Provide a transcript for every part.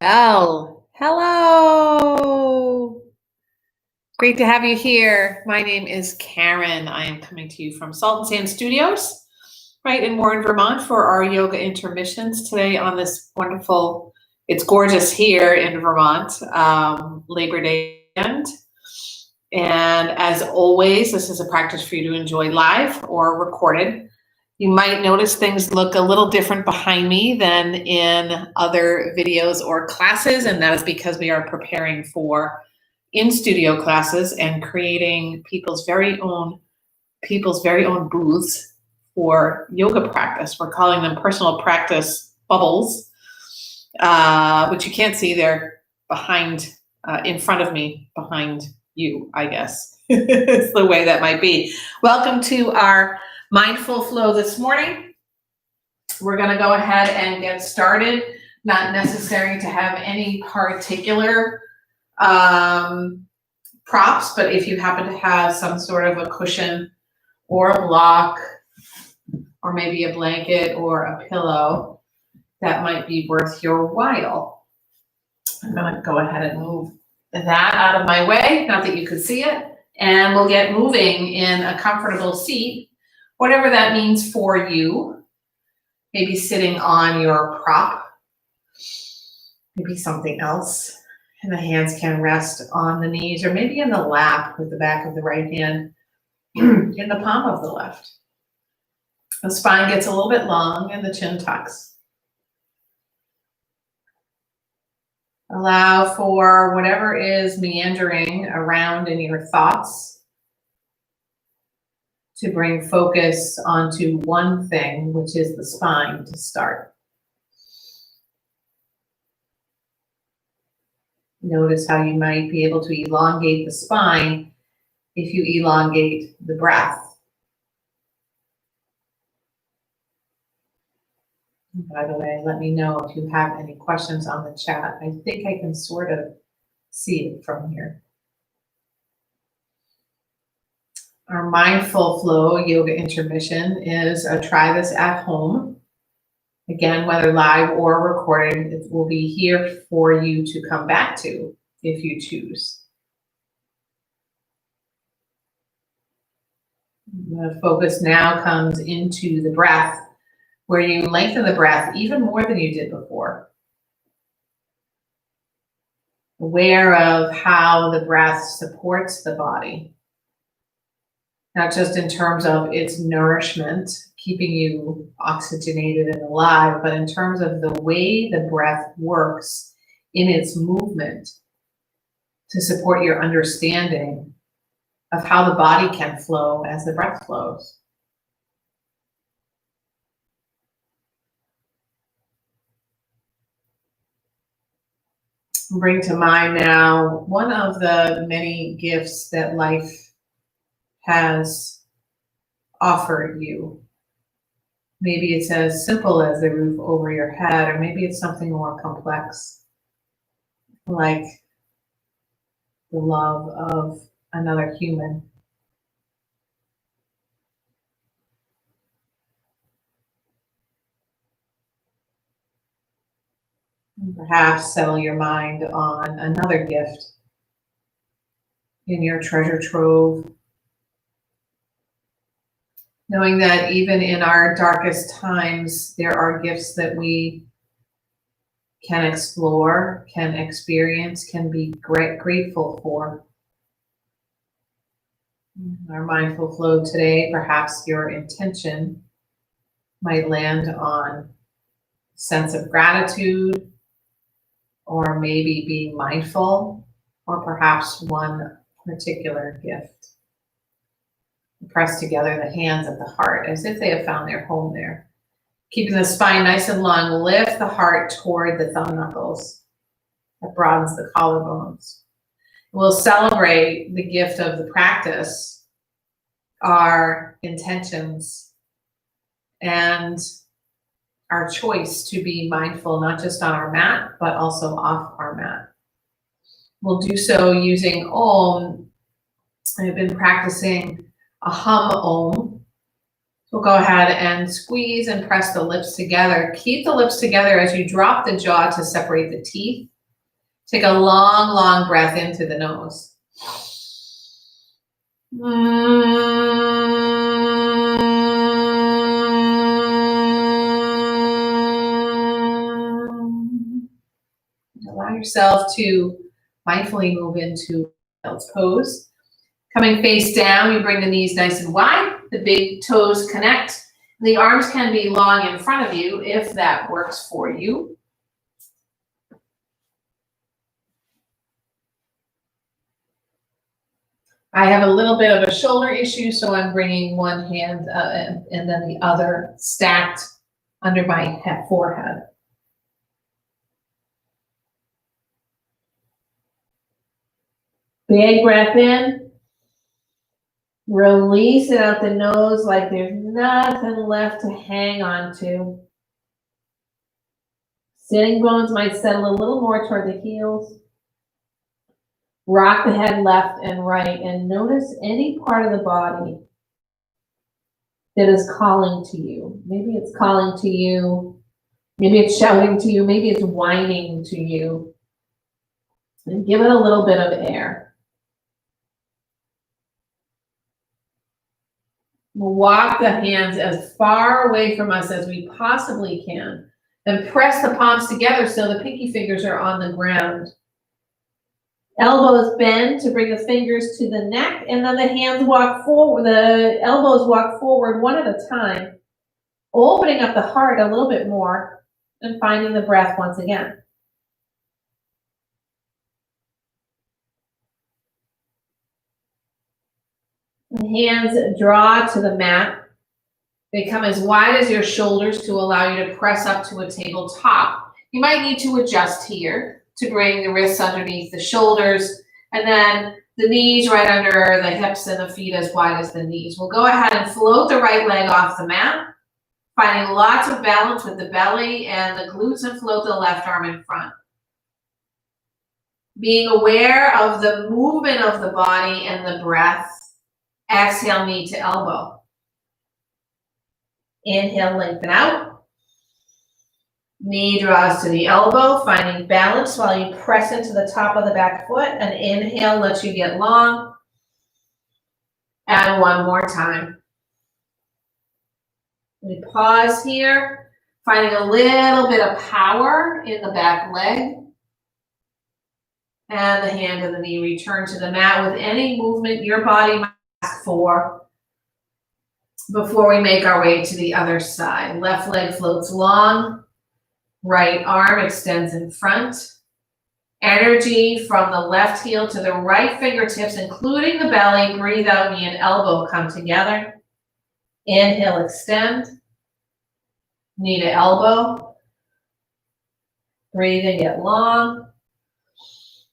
Hello. Great to have you here. My name is Karen. I am coming to you from Salt and Sand Studios, right in Warren, Vermont, for our yoga intermissions today on this wonderful, it's gorgeous here in Vermont, Labor Day weekend. And as always, this is a practice for you to enjoy live or recorded. You might notice things look a little different behind me than in other videos or classes, and that is because we are preparing for in-studio classes and creating people's very own booths for yoga practice. We're calling them personal practice bubbles, which you can't see. They're behind, in front of me, behind you, I guess. It's the way that might be. Welcome to our mindful flow this morning. We're going to go ahead and get started. Not necessary to have any particular props, but if you happen to have some sort of a cushion or a block or maybe a blanket or a pillow, that might be worth your while. I'm going to go ahead and move that out of my way, not that you could see it, and we'll get moving in a comfortable seat, whatever that means for you. Maybe sitting on your prop, maybe something else. And the hands can rest on the knees or maybe in the lap with the back of the right hand in the palm of the left. The spine gets a little bit long and the chin tucks. Allow for whatever is meandering around in your thoughts to bring focus onto one thing, which is the spine, to start. Notice how you might be able to elongate the spine if you elongate the breath. By the way, let me know if you have any questions on the chat. I think I can sort of see it from here. Our mindful flow yoga intermission is a try this at home. Again, whether live or recorded, it will be here for you to come back to if you choose. The focus now comes into the breath, where you lengthen the breath even more than you did before. Aware of how the breath supports the body, not just in terms of its nourishment, keeping you oxygenated and alive, but in terms of the way the breath works in its movement to support your understanding of how the body can flow as the breath flows. Bring to mind now one of the many gifts that life has offered you. Maybe it's as simple as the roof over your head, or maybe it's something more complex, like the love of another human. And perhaps settle your mind on another gift in your treasure trove, knowing that even in our darkest times, there are gifts that we can explore, can experience, can be grateful for. Our mindful flow today, perhaps your intention might land on sense of gratitude, or maybe being mindful, or perhaps one particular gift. Press together the hands at the heart as if they have found their home there. Keeping the spine nice and long, lift the heart toward the thumb knuckles. That broadens the collarbones. We'll celebrate the gift of the practice, our intentions, and our choice to be mindful, not just on our mat, but also off our mat. We'll do so using Om. I've been practicing a hum Om We'll go ahead and squeeze and press the lips together. Keep the lips together as you drop the jaw to separate the teeth. Take a long, long breath in through the nose. Allow yourself to mindfully move into Child's Pose. Coming face down, you bring the knees nice and wide. The big toes connect. The arms can be long in front of you if that works for you. I have a little bit of a shoulder issue, so I'm bringing one hand and then the other stacked under my forehead. Big breath in. Release it out the nose like there's nothing left to hang on to. Sitting bones might settle a little more toward the heels. Rock the head left and right and notice any part of the body that is calling to you. Maybe it's calling to you. Maybe it's shouting to you. Maybe it's whining to you. And give it a little bit of air. We'll walk the hands as far away from us as we possibly can. And press the palms together so the pinky fingers are on the ground. Elbows bend to bring the fingers to the neck, and then the hands walk forward, the elbows walk forward one at a time, opening up the heart a little bit more and finding the breath once again. The hands draw to the mat. They come as wide as your shoulders to allow you to press up to a tabletop. You might need to adjust here to bring the wrists underneath the shoulders, and then the knees right under the hips and the feet as wide as the knees. We'll go ahead and float the right leg off the mat, finding lots of balance with the belly and the glutes, and float the left arm in front. Being aware of the movement of the body and the breath, exhale knee to elbow. Inhale, lengthen out. Knee draws to the elbow, finding balance while you press into the top of the back foot. And inhale lets you get long. And one more time. We pause here, finding a little bit of power in the back leg. And the hand and the knee return to the mat with any movement your body might ask for before we make our way to the other side. Left leg floats long. Right arm extends in front. Energy from the left heel to the right fingertips, including the belly. Breathe out, knee and elbow come together. Inhale, extend. Knee to elbow. Breathe and get long.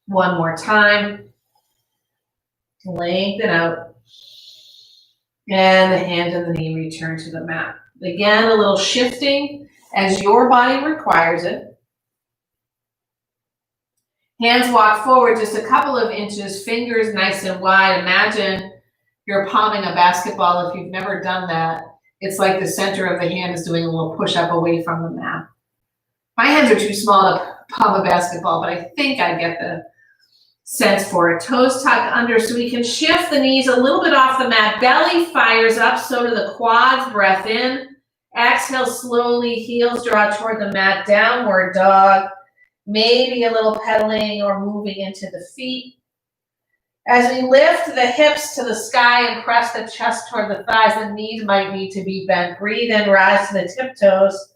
One more time. Lengthen out. And the hand and the knee return to the mat. Again, a little shifting as your body requires it. Hands walk forward just a couple of inches, fingers nice and wide. Imagine you're palming a basketball. If you've never done that, it's like the center of the hand is doing a little push-up away from the mat. My hands are too small to palm a basketball, but I think I get the sense for it. Toes tuck under so we can shift the knees a little bit off the mat. Belly fires up, so do the quads. Breath in. Exhale slowly, heels draw toward the mat, downward dog. Maybe a little pedaling or moving into the feet. As we lift the hips to the sky and press the chest toward the thighs, the knees might need to be bent. Breathe in, rise to the tiptoes.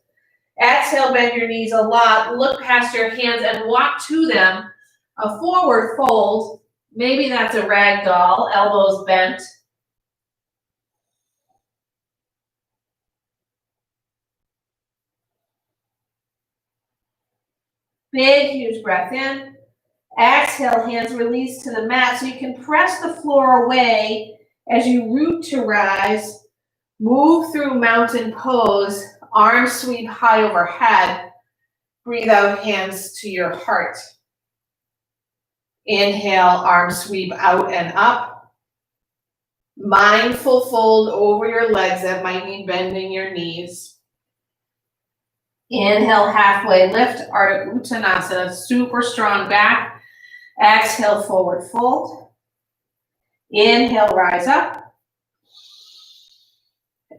Exhale, bend your knees a lot. Look past your hands and walk to them. A forward fold. Maybe that's a rag doll, elbows bent. Big, huge breath in. Exhale, hands release to the mat so you can press the floor away as you root to rise. Move through mountain pose. Arms sweep high overhead. Breathe out, hands to your heart. Inhale, arms sweep out and up. Mindful fold over your legs that might need bending your knees. Inhale, halfway lift, Uttanasana, super strong back. Exhale, forward fold. Inhale, rise up.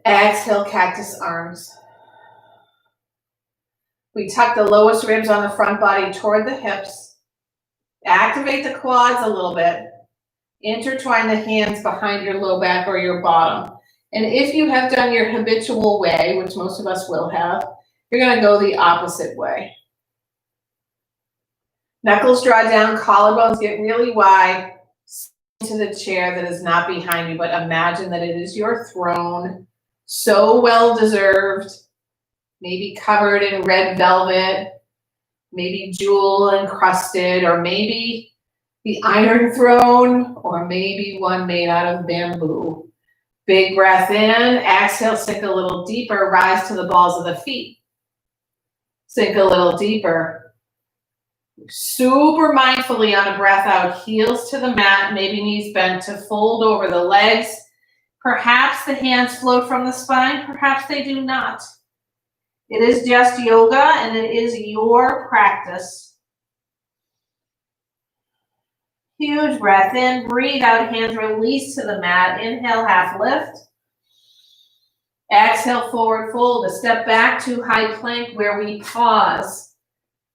Exhale, cactus arms. We tuck the lowest ribs on the front body toward the hips. Activate the quads a little bit. Intertwine the hands behind your low back or your bottom. And if you have done your habitual way, which most of us will have, you're going to go the opposite way. Knuckles draw down, collarbones get really wide. Into the chair that is not behind you, but imagine that it is your throne. So well deserved. Maybe covered in red velvet. Maybe jewel encrusted, or maybe the Iron Throne, or maybe one made out of bamboo. Big breath in, exhale, sink a little deeper, rise to the balls of the feet. Sink a little deeper. Super mindfully on a breath out, heels to the mat, maybe knees bent to fold over the legs. Perhaps the hands float from the spine, perhaps they do not. It is just yoga and it is your practice. Huge breath in, breathe out, hands release to the mat. Inhale, half lift. Exhale, forward fold, a step back to high plank where we pause.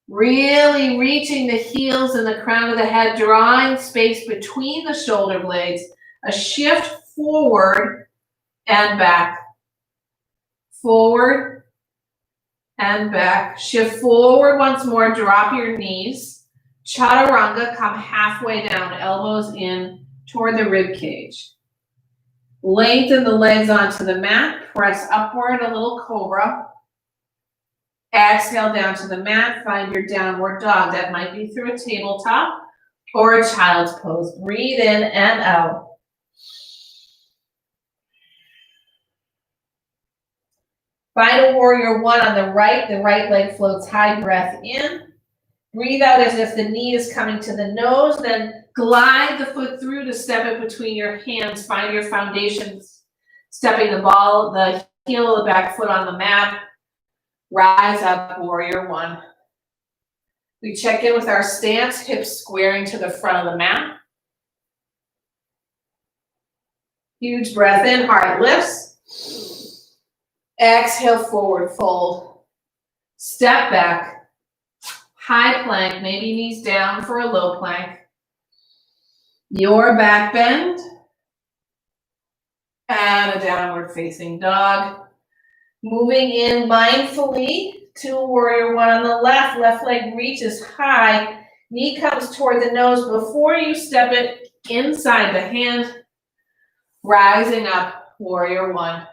Really reaching the heels and the crown of the head, drawing space between the shoulder blades. A shift forward and back. Forward and back. Shift forward once more, drop your knees. Chaturanga, come halfway down, elbows in toward the rib cage. Lengthen the legs onto the mat, press upward, a little cobra. Exhale down to the mat, find your downward dog. That might be through a tabletop or a child's pose. Breathe in and out. Find a warrior one on the right leg floats high, breath in. Breathe out as if the knee is coming to the nose, then glide the foot through to step it between your hands. Find your foundation, stepping the heel of the back foot on the mat. Rise up, warrior one. We check in with our stance, hips squaring to the front of the mat. Huge breath in, heart lifts. Exhale, forward fold. Step back. High plank, maybe knees down for a low plank. Your back bend. And a downward facing dog. Moving in mindfully to warrior one on the left. Left leg reaches high. Knee comes toward the nose before you step it inside the hand. Rising up, warrior one.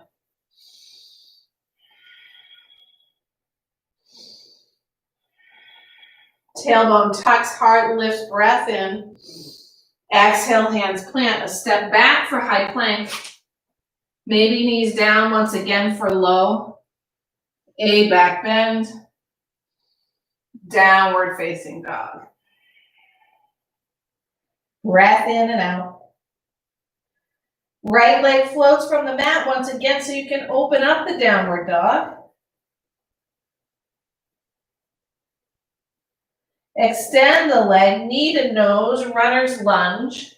Tailbone tucks, heart lifts, breath in. Exhale, hands plant, a step back for high plank. Maybe knees down once again for low. A back bend. Downward facing dog. Breath in and out. Right leg floats from the mat once again so you can open up the downward dog. Extend the leg, knee to nose, runner's lunge.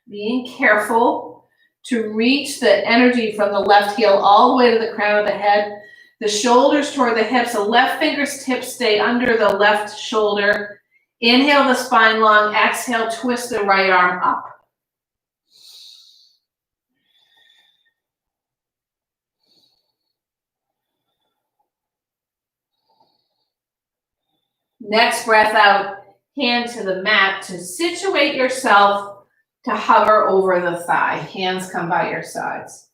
Being careful to reach the energy from the left heel all the way to the crown of the head. The shoulders toward the hips, the left fingertips stay under the left shoulder. Inhale the spine long, exhale, twist the right arm up. Next breath out, hand to the mat to situate yourself to hover over the thigh. Hands come by your sides.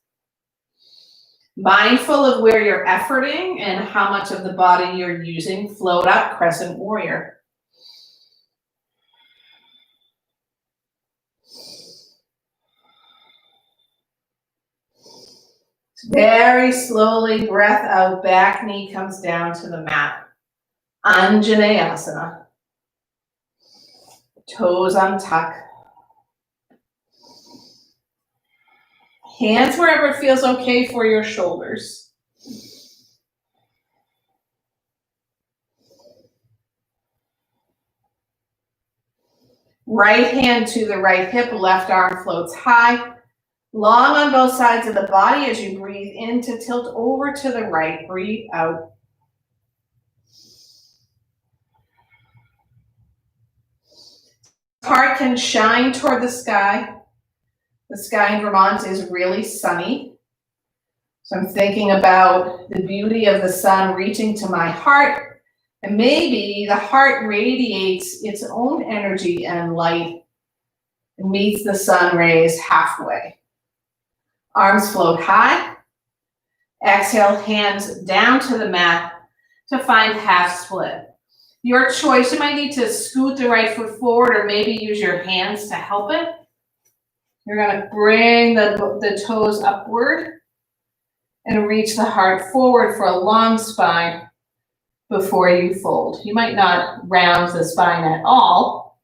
Mindful of where you're efforting and how much of the body you're using. Float up, crescent warrior. Very slowly, breath out, back knee comes down to the mat. Anjaneyasana. Toes untuck. Hands wherever it feels okay for your shoulders. Right hand to the right hip, left arm floats high. Long on both sides of the body as you breathe in to tilt over to the right. Breathe out. Heart can shine toward the sky. The sky in Vermont is really sunny. So I'm thinking about the beauty of the sun reaching to my heart, and maybe the heart radiates its own energy and light and meets the sun rays halfway. Arms float high. Exhale, hands down to the mat to find half split. Your choice, you might need to scoot the right foot forward or maybe use your hands to help it. You're gonna bring the toes upward and reach the heart forward for a long spine before you fold. You might not round the spine at all,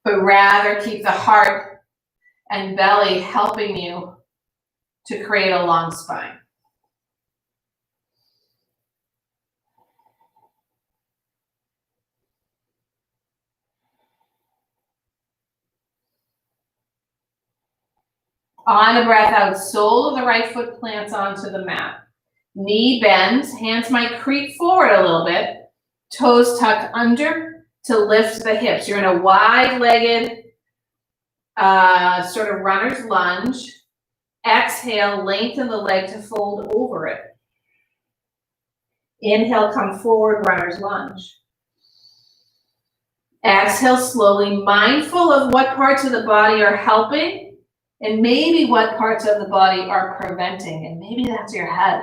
but rather keep the heart and belly helping you to create a long spine. On a breath out, sole of the right foot plants onto the mat. Knee bends, hands might creep forward a little bit. Toes tucked under to lift the hips. You're in a wide-legged sort of runner's lunge. Exhale, lengthen the leg to fold over it. Inhale, come forward, runner's lunge. Exhale slowly, mindful of what parts of the body are helping and maybe what parts of the body are preventing, and maybe that's your head.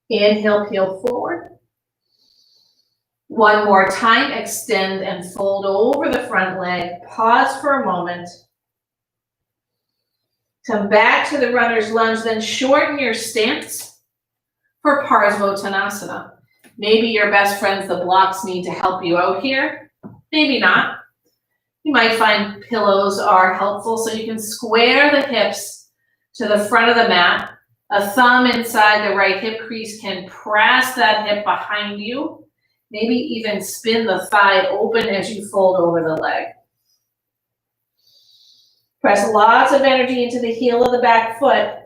Inhale, peel forward. One more time, extend and fold over the front leg. Pause for a moment. Come back to the runner's lunge, then shorten your stance for Parsevotanasana. Maybe your best friends, the blocks, need to help you out here. Maybe not. You might find pillows are helpful, so you can square the hips to the front of the mat. A thumb inside the right hip crease can press that hip behind you. Maybe even spin the thigh open as you fold over the leg. Press lots of energy into the heel of the back foot.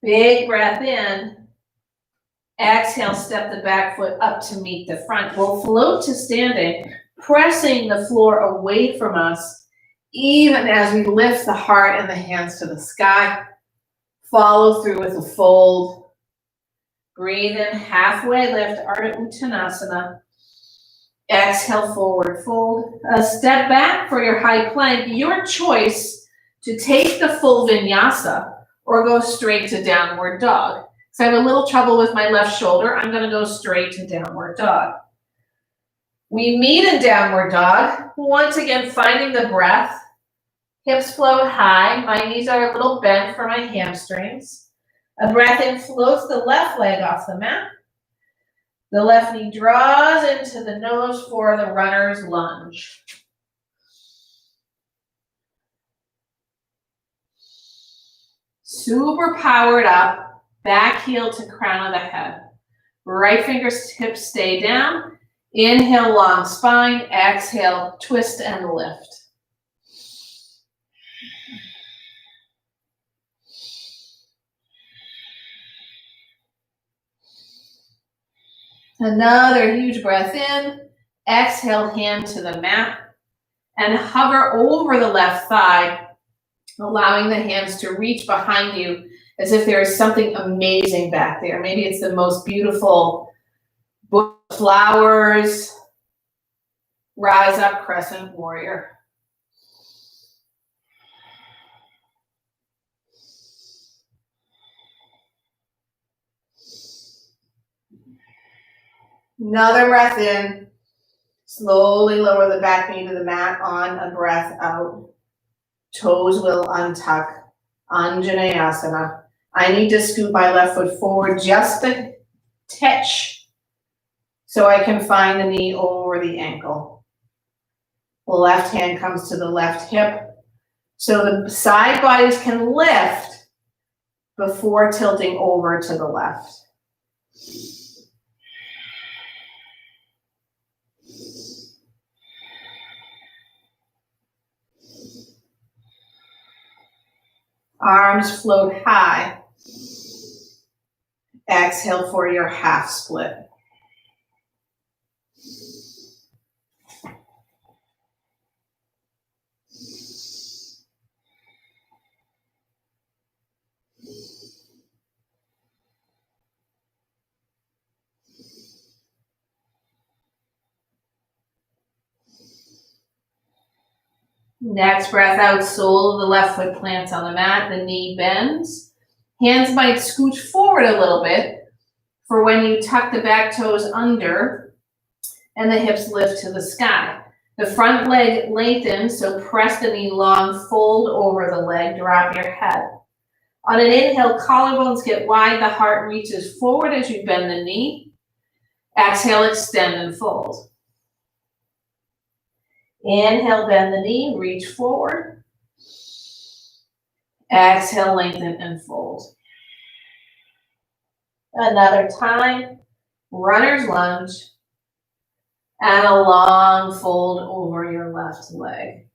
Big breath in. Exhale, step the back foot up to meet the front. We'll float to standing, pressing the floor away from us, even as we lift the heart and the hands to the sky. Follow through with a fold. Breathe in, halfway lift, Ardha Uttanasana. Exhale, forward fold. A step back for your high plank. Your choice to take the full vinyasa or go straight to downward dog. So I have a little trouble with my left shoulder. I'm going to go straight to downward dog. We meet in downward dog. Once again, finding the breath. Hips float high. My knees are a little bent for my hamstrings. A breath in floats the left leg off the mat. The left knee draws into the nose for the runner's lunge. Super powered up. Back heel to crown of the head. Right fingertips stay down. Inhale, long spine. Exhale, twist and lift. Another huge breath in. Exhale, hand to the mat. And hover over the left thigh, allowing the hands to reach behind you as if there is something amazing back there. Maybe it's the most beautiful bush flowers. Rise up, crescent warrior. Another breath in. Slowly lower the back knee to the mat on a breath out. Toes will untuck. Anjaneyasana. I need to scoot my left foot forward just a touch so I can find the knee over the ankle. The left hand comes to the left hip. So the side bodies can lift before tilting over to the left. Arms float high. Exhale for your half split. Next breath out, sole of the left foot plants on the mat, the knee bends. Hands might scooch forward a little bit for when you tuck the back toes under and the hips lift to the sky. The front leg lengthens, so press the knee long, fold over the leg, drop your head. On an inhale, collarbones get wide, the heart reaches forward as you bend the knee. Exhale, extend and fold. Inhale, bend the knee, reach forward. Exhale, lengthen and fold. Another time, runner's lunge, and a long fold over your left leg.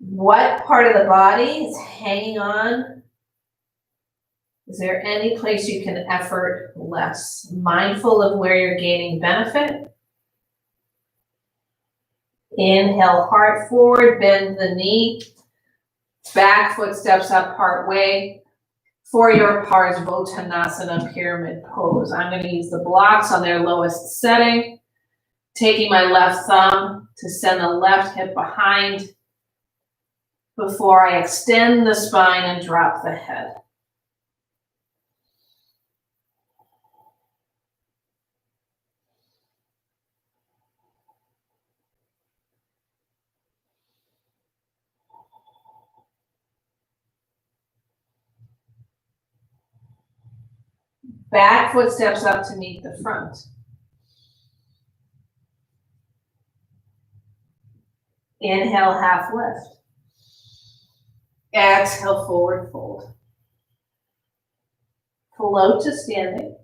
What part of the body is hanging on? Is there any place you can effort less? Mindful of where you're gaining benefit. Inhale, heart forward, bend the knee. Back foot steps up part way for your Parsevotanasana pyramid pose. I'm going to use the blocks on their lowest setting, taking my left thumb to send the left hip behind before I extend the spine and drop the head. Back foot steps up to meet the front. Inhale, half lift. Exhale, forward fold. Float to standing.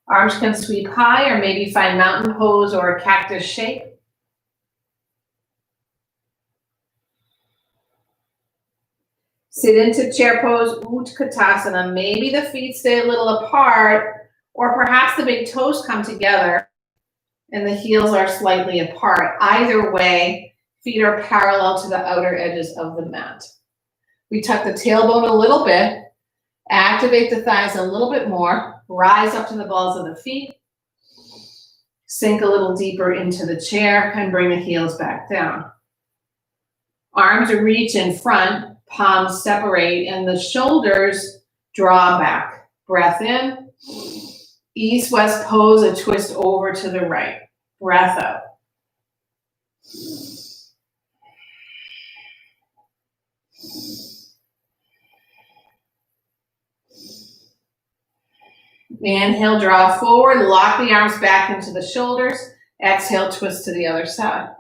Arms can sweep high or maybe find mountain pose or a cactus shape. Sit into chair pose, Sukhasana. Maybe the feet stay a little apart, or perhaps the big toes come together and the heels are slightly apart. Either way, feet are parallel to the outer edges of the mat. We tuck the tailbone a little bit, activate the thighs a little bit more, rise up to the balls of the feet, sink a little deeper into the chair, and bring the heels back down. Arms reach in front, palms separate, and the shoulders draw back. Breath in, east-west pose, a twist over to the right. Breath out. Inhale, draw forward, lock the arms back into the shoulders. Exhale, twist to the other side.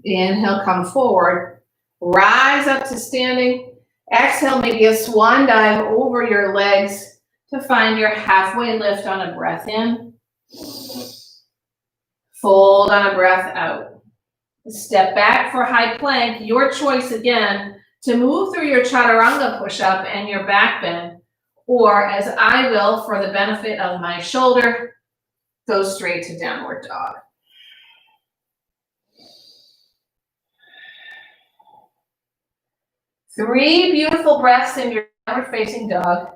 Inhale, come forward. Rise up to standing. Exhale, maybe a swan dive over your legs to find your halfway lift on a breath in. Fold on a breath out. Step back for high plank. Your choice again to move through your chaturanga push-up and your back bend, or as I will for the benefit of my shoulder, go straight to downward dog. Three beautiful breaths in your downward facing dog.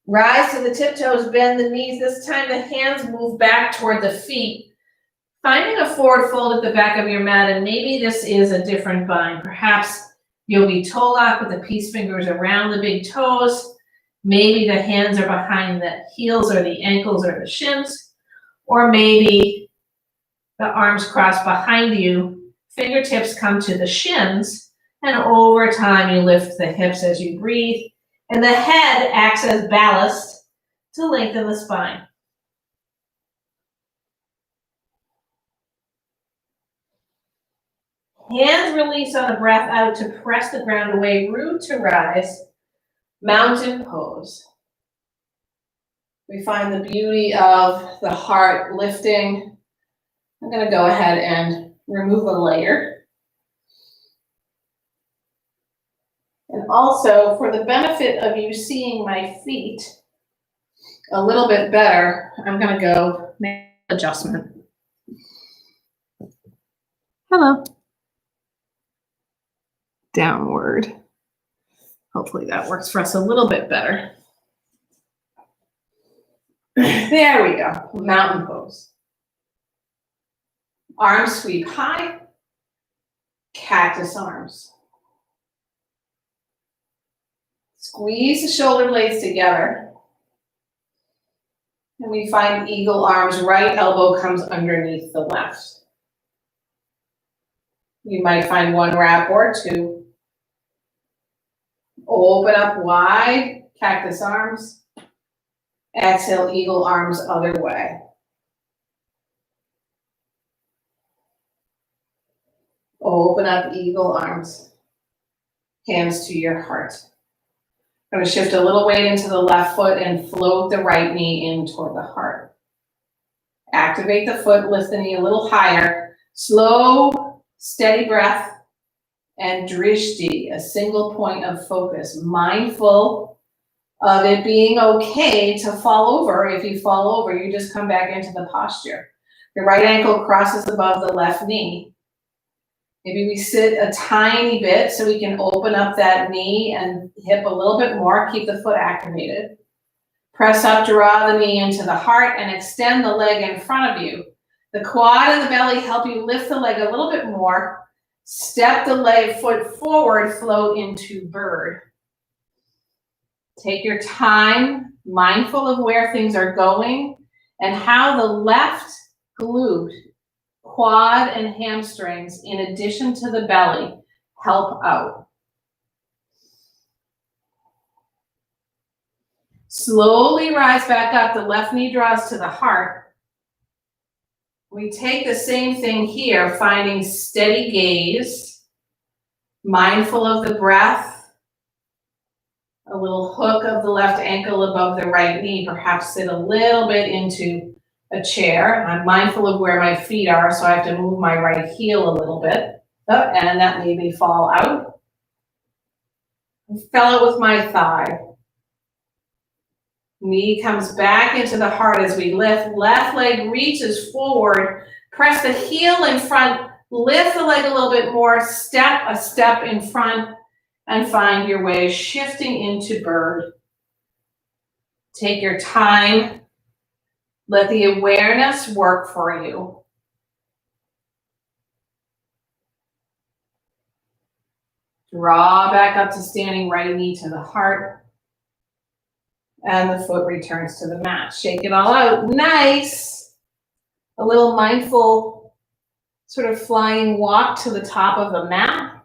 Rise to the tiptoes, bend the knees. This time the hands move back toward the feet. Finding a forward fold at the back of your mat, and maybe this is a different bind. Perhaps you'll be toe lock with the peace fingers around the big toes. Maybe the hands are behind the heels or the ankles or the shins. Or maybe the arms cross behind you, Fingertips come to the shins, and over time you lift the hips as you breathe, and the head acts as ballast to lengthen the spine. Hands release on a breath out to press the ground away, root to rise, mountain pose. We find the beauty of the heart lifting. I'm going to go ahead and remove a layer. And also, for the benefit of you seeing my feet a little bit better, I'm going to go make an adjustment. Hello. Downward. Hopefully that works for us a little bit better. There we go, mountain pose. Arms sweep high, cactus arms. Squeeze the shoulder blades together. And we find eagle arms, right elbow comes underneath the left. You might find one wrap or two. Open up wide, cactus arms. Exhale, eagle arms other way. Open up, eagle arms. Hands to your heart. I'm going to shift a little weight into the left foot and float the right knee in toward the heart. Activate the foot, lift the knee a little higher. Slow, steady breath. And drishti, a single point of focus. Mindful of it being okay to fall over. If you fall over, you just come back into the posture. The right ankle crosses above the left knee. Maybe we sit a tiny bit so we can open up that knee and hip a little bit more. Keep the foot activated. Press up, draw the knee into the heart and extend the leg in front of you. The quad and the belly help you lift the leg a little bit more. Step the leg foot forward, float into bird. Take your time, mindful of where things are going and how the left glute, quad, and hamstrings, in addition to the belly, help out. Slowly rise back up. The left knee draws to the heart. We take the same thing here, finding steady gaze, mindful of the breath, a little hook of the left ankle above the right knee, perhaps sit a little bit into a chair. I'm mindful of where my feet are, so I have to move my right heel a little bit. Oh, and that made me fall out. I fell out with my thigh. Knee comes back into the heart as we lift. Left leg reaches forward. Press the heel in front. Lift the leg a little bit more. Step a step in front and find your way shifting into bird. Take your time. Let the awareness work for you. Draw back up to standing, right knee to the heart. And the foot returns to the mat. Shake it all out. Nice. A little mindful sort of flying walk to the top of the mat.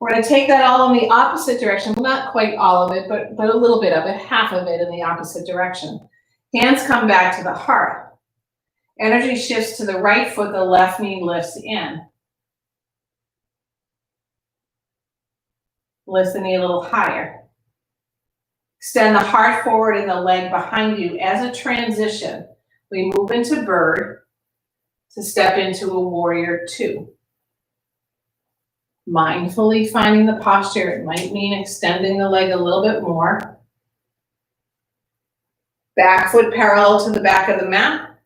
We're going to take that all in the opposite direction. Not quite all of it, but a little bit of it, half of it in the opposite direction. Hands come back to the heart. Energy shifts to the right foot, the left knee lifts in. Lift the knee a little higher. Extend the heart forward and the leg behind you. As a transition, we move into bird to step into a warrior two. Mindfully finding the posture. It might mean extending the leg a little bit more. Back foot parallel to the back of the mat.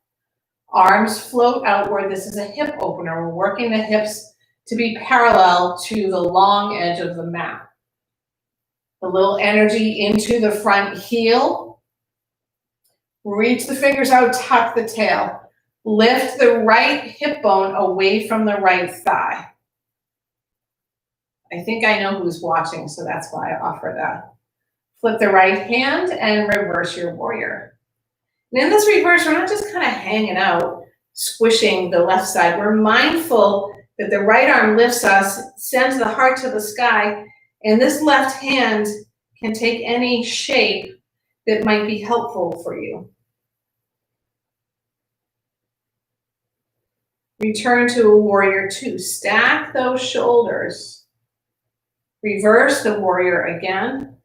Arms float outward. This is a hip opener. We're working the hips to be parallel to the long edge of the mat. A little energy into the front heel. Reach the fingers out, tuck the tail. Lift the right hip bone away from the right thigh. I think I know who's watching, so that's why I offer that. Flip the right hand and reverse your warrior. And in this reverse, we're not just kind of hanging out. squishing the left side. We're mindful that the right arm lifts us, sends the heart to the sky, and this left hand can take any shape that might be helpful for you. Return to a warrior two. Stack those shoulders. Reverse the warrior again.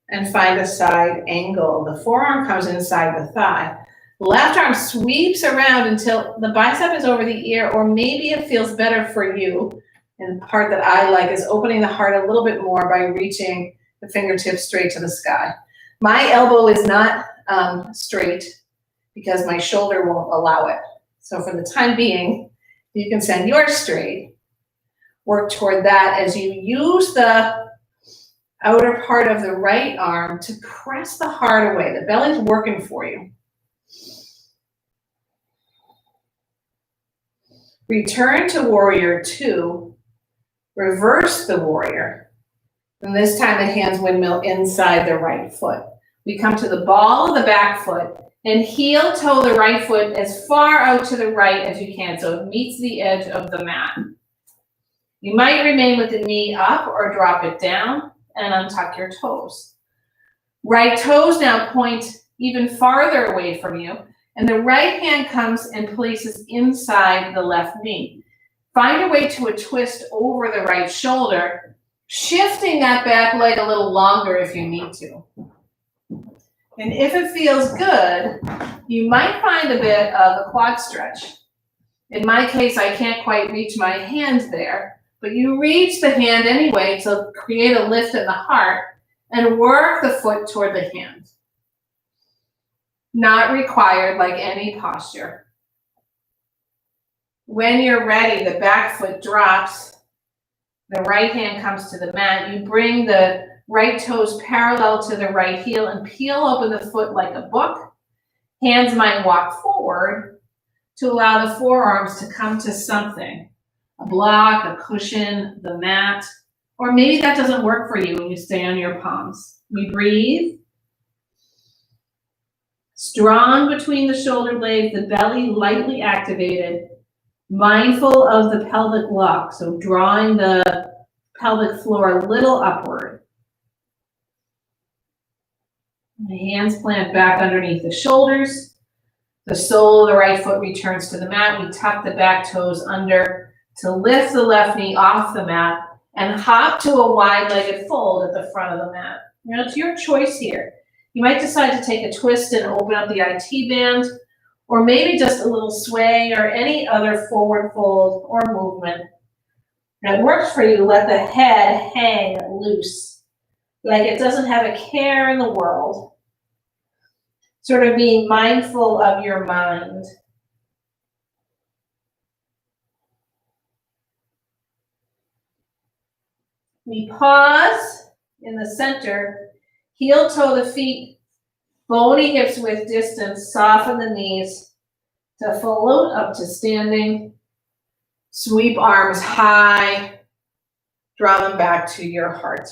And find a side angle. The forearm comes inside the thigh. Left arm sweeps around until the bicep is over the ear, or maybe it feels better for you. And the part that I like is opening the heart a little bit more by reaching the fingertips straight to the sky. My elbow is not straight because my shoulder won't allow it. So for the time being, you can send yours straight. Work toward that as you use the outer part of the right arm to press the heart away. The belly's working for you. Return to warrior two. Reverse the warrior. And this time the hands windmill inside the right foot. We come to the ball of the back foot and heel toe the right foot as far out to the right as you can so it meets the edge of the mat. You might remain with the knee up or drop it down and untuck your toes. Right toes now point even farther away from you, and the right hand comes and places inside the left knee. Find a way to a twist over the right shoulder, shifting that back leg a little longer if you need to. And if it feels good, you might find a bit of a quad stretch. In my case, I can't quite reach my hand there, but you reach the hand anyway to create a lift in the heart and work the foot toward the hand. Not required like any posture. When you're ready, the back foot drops, the right hand comes to the mat. You bring the right toes parallel to the right heel and peel open the foot like a book. Hands might walk forward to allow the forearms to come to something. A block, a cushion, the mat, or maybe that doesn't work for you and you stay on your palms. We breathe. Strong between the shoulder blades, the belly lightly activated, mindful of the pelvic lock, so drawing the pelvic floor a little upward. The hands plant back underneath the shoulders. The sole of the right foot returns to the mat. We tuck the back toes under to lift the left knee off the mat and hop to a wide-legged fold at the front of the mat. You know, it's your choice here. You might decide to take a twist and open up the IT band, or maybe just a little sway or any other forward fold or movement that works for you. Let the head hang loose, like it doesn't have a care in the world. Sort of being mindful of your mind. We pause in the center, heel toe the feet, bony hips with distance, soften the knees to float up to standing. Sweep arms high, draw them back to your heart.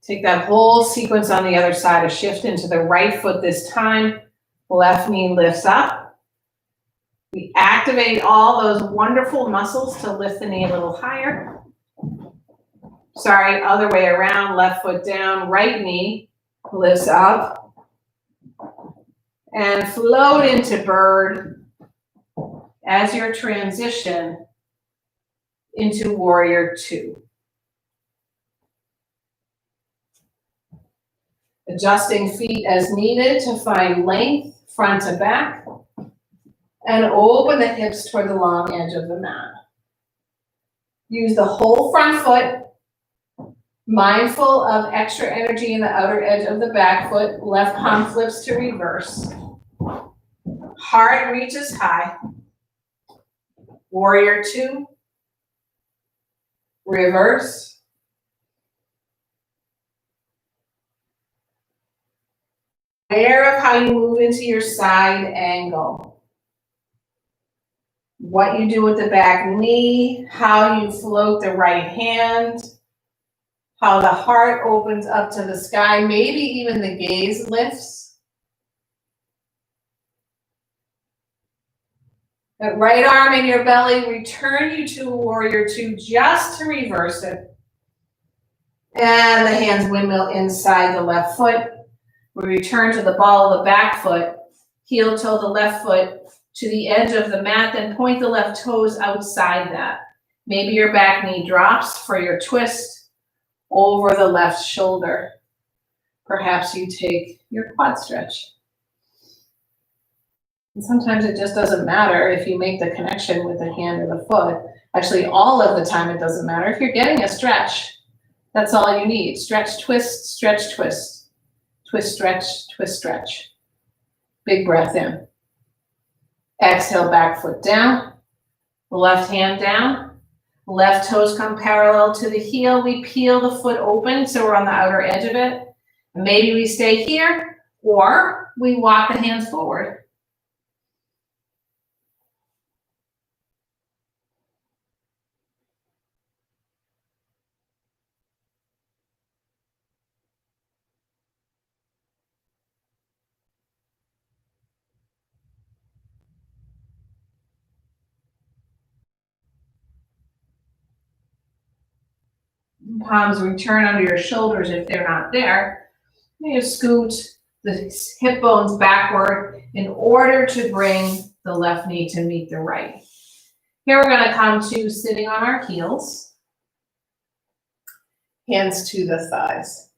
Take that whole sequence on the other side, a shift into the right foot this time. Left knee lifts up. We activate all those wonderful muscles to lift the knee a little higher. Sorry, other way around, left foot down, right knee lifts up. And float into bird as your transition into warrior two. Adjusting feet as needed to find length, front to back, and open the hips toward the long edge of the mat. Use the whole front foot, mindful of extra energy in the outer edge of the back foot. Left palm flips to reverse. Heart reaches high. Warrior two. Reverse. Aware of how you move into your side angle. What you do with the back knee, how you float the right hand, how the heart opens up to the sky, maybe even the gaze lifts. That right arm in your belly, return you to warrior two just to reverse it. And the hands windmill inside the left foot. We return to the ball of the back foot, heel toe the left foot to the edge of the mat, then point the left toes outside that. Maybe your back knee drops for your twist over the left shoulder. Perhaps you take your quad stretch. And sometimes it just doesn't matter if you make the connection with the hand or the foot. Actually, all of the time it doesn't matter. If you're getting a stretch, that's all you need. Stretch, twist, stretch, twist. Twist, stretch, twist, stretch. Big breath in. Exhale, back foot down. Left hand down. Left toes come parallel to the heel. We peel the foot open so we're on the outer edge of it. Maybe we stay here, or we walk the hands forward. Palms return under your shoulders if they're not there. You scoot the hip bones backward in order to bring the left knee to meet the right. Here we're going to come to sitting on our heels. Hands to the thighs.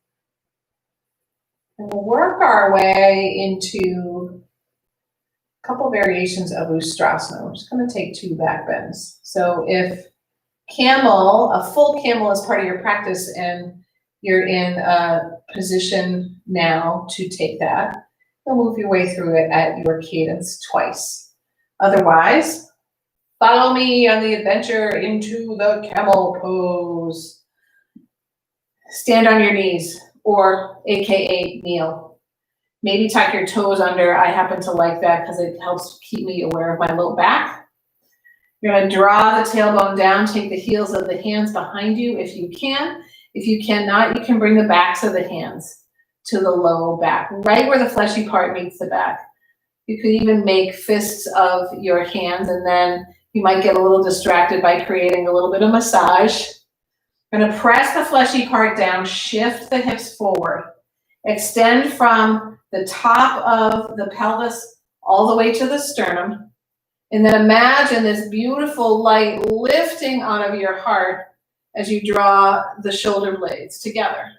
And we'll work our way into a couple variations of Ustrasana. We're just going to take 2 back bends. So if camel, a full camel is part of your practice and you're in a position now to take that, you'll move your way through it at your cadence twice. Otherwise, follow me on the adventure into the camel pose. Stand on your knees, or AKA kneel. Maybe tuck your toes under. I happen to like that because it helps keep me aware of my low back. You're going to draw the tailbone down, take the heels of the hands behind you if you can. If you cannot, you can bring the backs of the hands to the low back, right where the fleshy part meets the back. You could even make fists of your hands, and then you might get a little distracted by creating a little bit of massage. You're going to press the fleshy part down, shift the hips forward, extend from the top of the pelvis all the way to the sternum. And then imagine this beautiful light lifting out of your heart as you draw the shoulder blades together.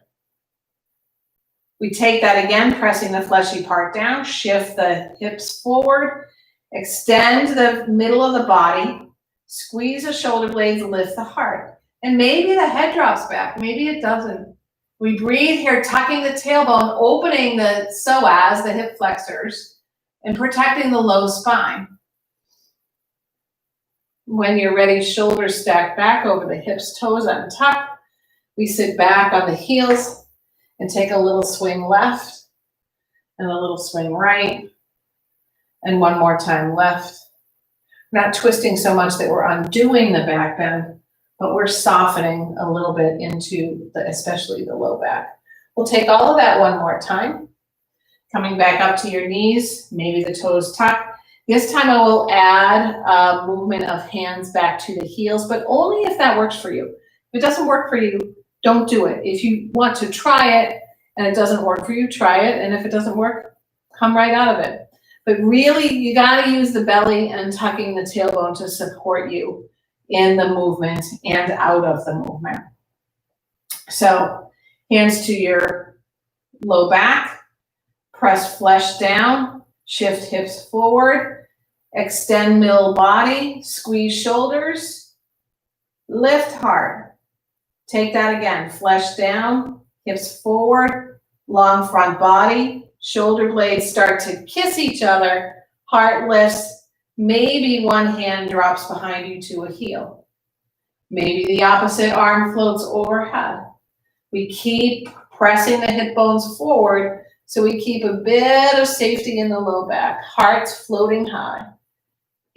We take that again, pressing the fleshy part down, shift the hips forward, extend the middle of the body, squeeze the shoulder blades, lift the heart. And maybe the head drops back, maybe it doesn't. We breathe here, tucking the tailbone, opening the psoas, the hip flexors, and protecting the low spine. When you're ready, shoulders stack back over the hips, toes untucked. We sit back on the heels and take a little swing left and a little swing right. And one more time left. We're not twisting so much that we're undoing the back bend, but we're softening a little bit into especially the low back. We'll take all of that one more time. Coming back up to your knees, maybe the toes tucked. This time I will add a movement of hands back to the heels, but only if that works for you. If it doesn't work for you, don't do it. If you want to try it and it doesn't work for you, try it. And if it doesn't work, come right out of it. But really, you got to use the belly and tucking the tailbone to support you in the movement and out of the movement. So hands to your low back, press flesh down, shift hips forward, extend middle body, squeeze shoulders, lift hard. Take that again, flesh down, hips forward, long front body, shoulder blades start to kiss each other, heart lifts, maybe one hand drops behind you to a heel. Maybe the opposite arm floats overhead. We keep pressing the hip bones forward so we keep a bit of safety in the low back, heart's floating high.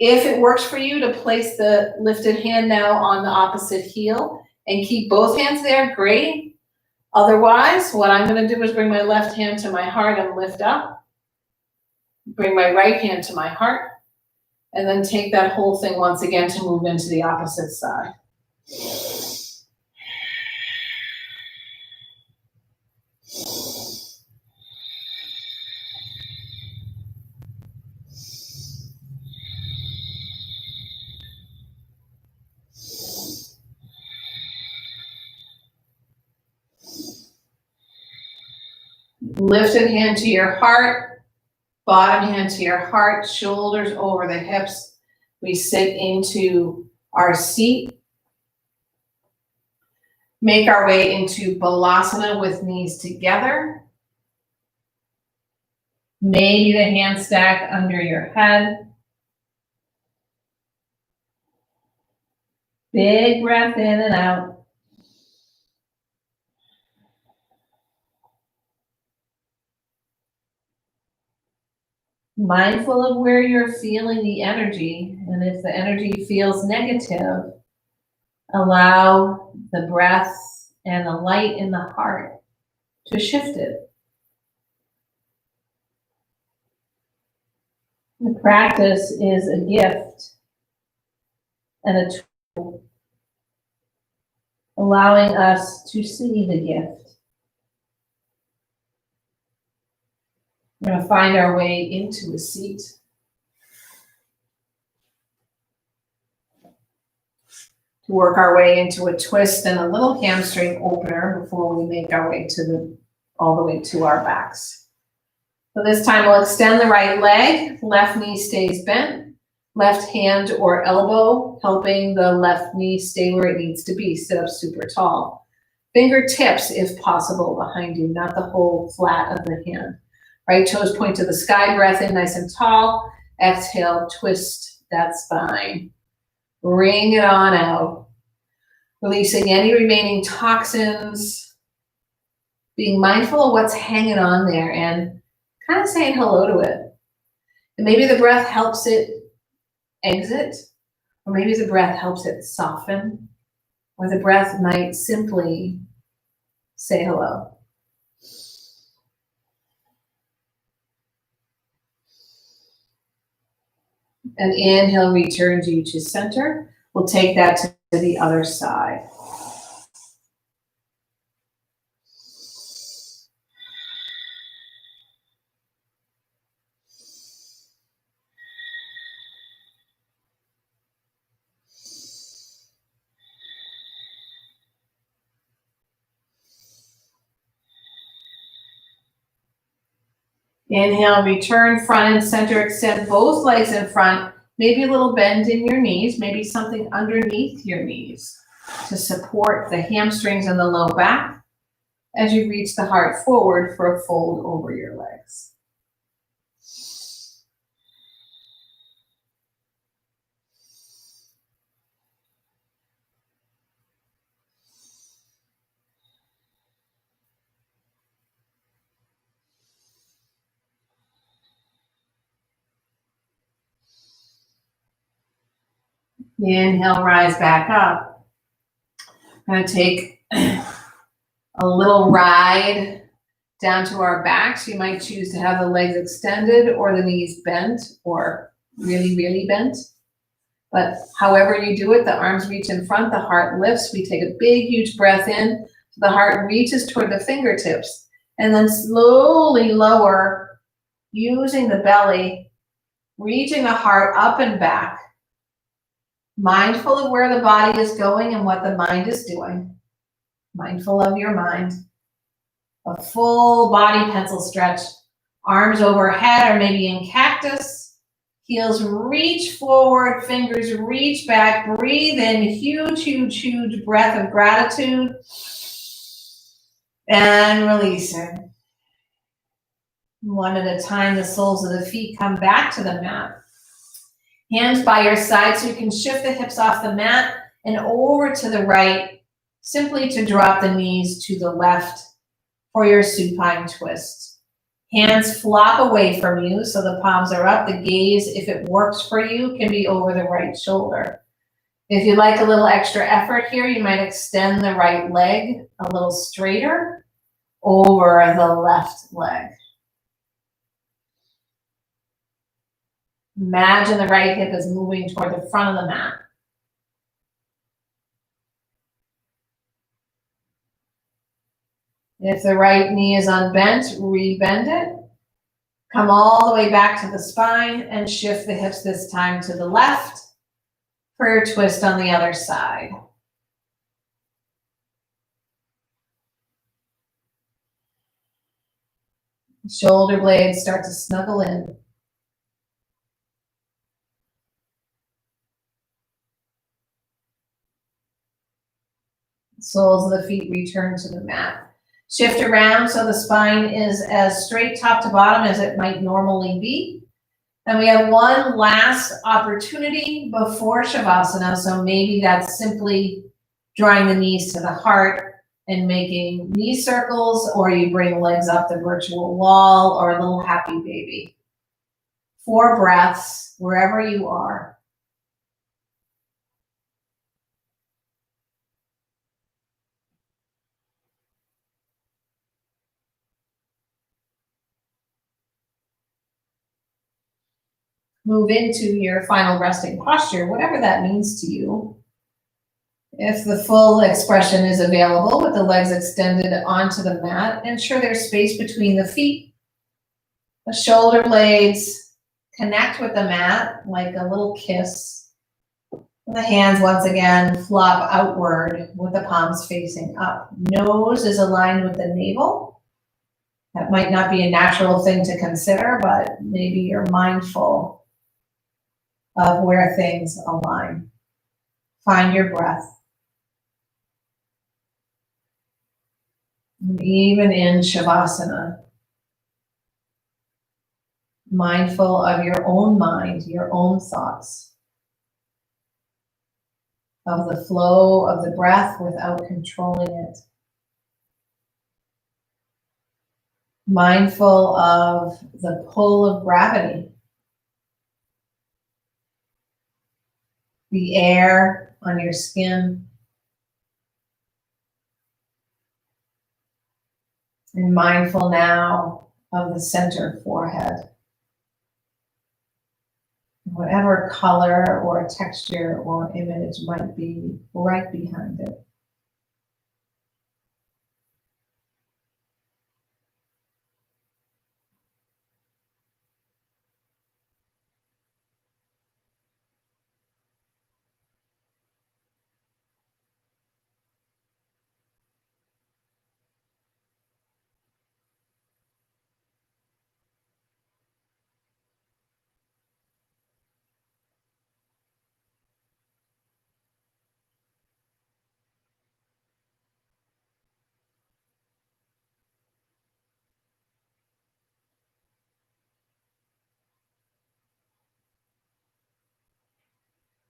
If it works for you to place the lifted hand now on the opposite heel and keep both hands there, great. Otherwise, what I'm going to do is bring my left hand to my heart and lift up. Bring my right hand to my heart And then take that whole thing once again to move into the opposite side. Lifted hand to your heart, bottom hand to your heart, shoulders over the hips. We sit into our seat. Make our way into Balasana with knees together. Maybe the hands stack under your head. Big breath in and out. Mindful of where you're feeling the energy, and if the energy feels negative, allow the breath and the light in the heart to shift it. The practice is a gift and a tool, allowing us to see the gift. We're going to find our way into a seat. To work our way into a twist and a little hamstring opener before we make our way to all the way to our backs. So this time we'll extend the right leg, left knee stays bent, left hand or elbow helping the left knee stay where it needs to be, sit up super tall. Fingertips, if possible, behind you, not the whole flat of the hand. Right toes point to the sky, breath in nice and tall. Exhale, twist that spine. Bring it on out. Releasing any remaining toxins. Being mindful of what's hanging on there and kind of saying hello to it. And maybe the breath helps it exit, or maybe the breath helps it soften, or the breath might simply say hello. And inhale returns you to center. We'll take that to the other side. Inhale, return front and center, extend both legs in front, maybe a little bend in your knees, maybe something underneath your knees to support the hamstrings and the low back as you reach the heart forward for a fold over your legs. Inhale, rise back up. I'm going to take a little ride down to our backs. You might choose to have the legs extended or the knees bent or really, really bent. But however you do it, the arms reach in front, the heart lifts. We take a big, huge breath in. So the heart reaches toward the fingertips and then slowly lower, using the belly, reaching the heart up and back. Mindful of where the body is going and what the mind is doing. Mindful of your mind. A full body pencil stretch. Arms overhead or maybe in cactus. Heels reach forward, fingers reach back. Breathe in, huge, huge, huge breath of gratitude. And release it. One at a time, the soles of the feet come back to the mat. Hands by your side so you can shift the hips off the mat and over to the right, simply to drop the knees to the left for your supine twist. Hands flop away from you so the palms are up. The gaze, if it works for you, can be over the right shoulder. If you like a little extra effort here, you might extend the right leg a little straighter over the left leg. Imagine the right hip is moving toward the front of the mat. If the right knee is unbent, rebend it. Come all the way back to the spine and shift the hips this time to the left for your twist on the other side. Shoulder blades start to snuggle in. Soles of the feet return to the mat. Shift around so the spine is as straight top to bottom as it might normally be. And we have one last opportunity before Shavasana. So maybe that's simply drawing the knees to the heart and making knee circles, or you bring legs up the virtual wall, or a little happy baby. 4 breaths wherever you are. Move into your final resting posture, whatever that means to you. If the full expression is available with the legs extended onto the mat, ensure there's space between the feet. The shoulder blades connect with the mat like a little kiss. And the hands once again flop outward with the palms facing up. Nose is aligned with the navel. That might not be a natural thing to consider, but maybe you're mindful of where things align. Find your breath. And even in Shavasana, mindful of your own mind, your own thoughts, of the flow of the breath without controlling it. Mindful of the pull of gravity, the air on your skin, and mindful now of the center forehead. Whatever color or texture or image might be right behind it.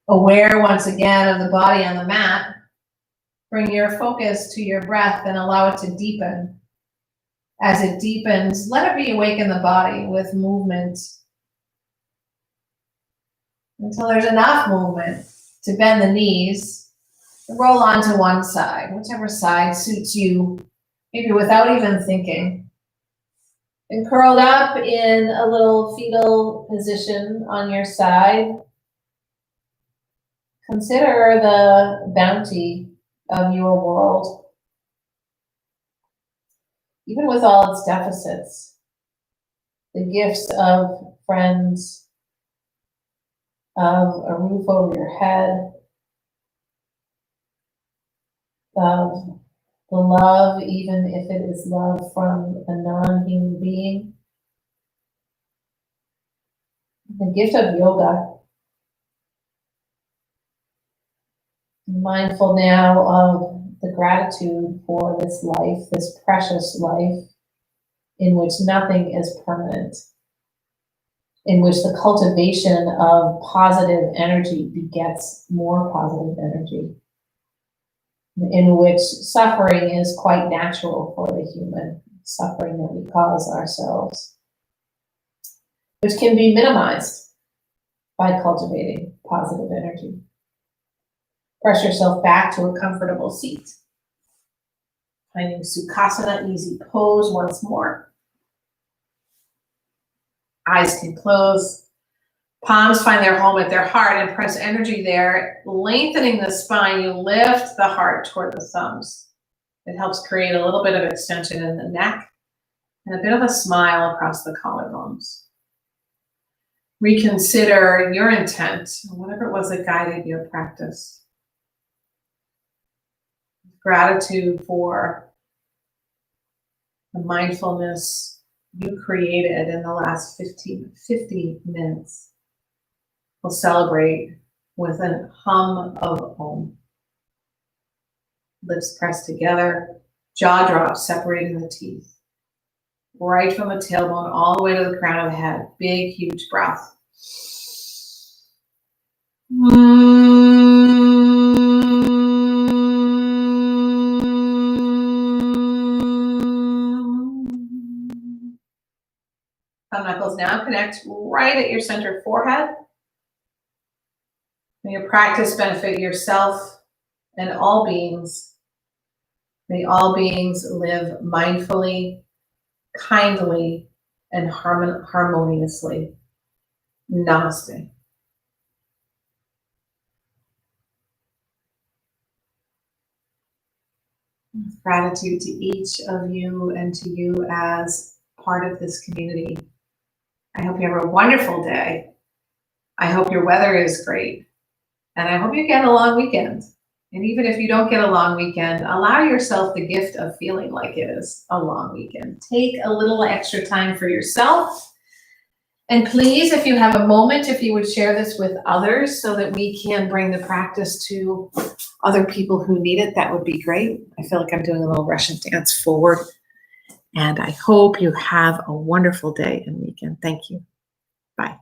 Aware once again of the body on the mat, bring your focus to your breath and allow it to deepen. As it deepens, let it be awake in the body with movement until there's enough movement to bend the knees, roll onto one side, whichever side suits you, maybe without even thinking. And curled up in a little fetal position on your side, consider the bounty of your world, even with all its deficits, the gifts of friends, of a roof over your head, of the love, even if it is love from a non-human being, the gift of yoga. Mindful now of the gratitude for this life, this precious life, in which nothing is permanent, in which the cultivation of positive energy begets more positive energy, in which suffering is quite natural for the human, suffering that we cause ourselves, which can be minimized by cultivating positive energy. Press yourself back to a comfortable seat. Finding Sukhasana, easy pose once more. Eyes can close. Palms find their home at their heart and press energy there, lengthening the spine. You lift the heart toward the thumbs. It helps create a little bit of extension in the neck and a bit of a smile across the collarbones. Reconsider your intent, whatever it was that guided your practice. Gratitude for the mindfulness you created in the last 50 minutes. We'll celebrate with a hum of Om. Lips pressed together, jaw drops separating the teeth. Right from the tailbone all the way to the crown of the head. Big, huge breath. Thumb knuckles now connect right at your center forehead. May your practice benefit yourself and all beings. May all beings live mindfully, kindly, and harmoniously. Namaste. Gratitude to each of you and to you as part of this community. I hope you have a wonderful day. I hope your weather is great. And I hope you get a long weekend. And even if you don't get a long weekend, allow yourself the gift of feeling like it is a long weekend. Take a little extra time for yourself. And please, if you have a moment, if you would share this with others so that we can bring the practice to other people who need it, that would be great. I feel like I'm doing a little Russian dance forward. And I hope you have a wonderful day and weekend. Thank you. Bye.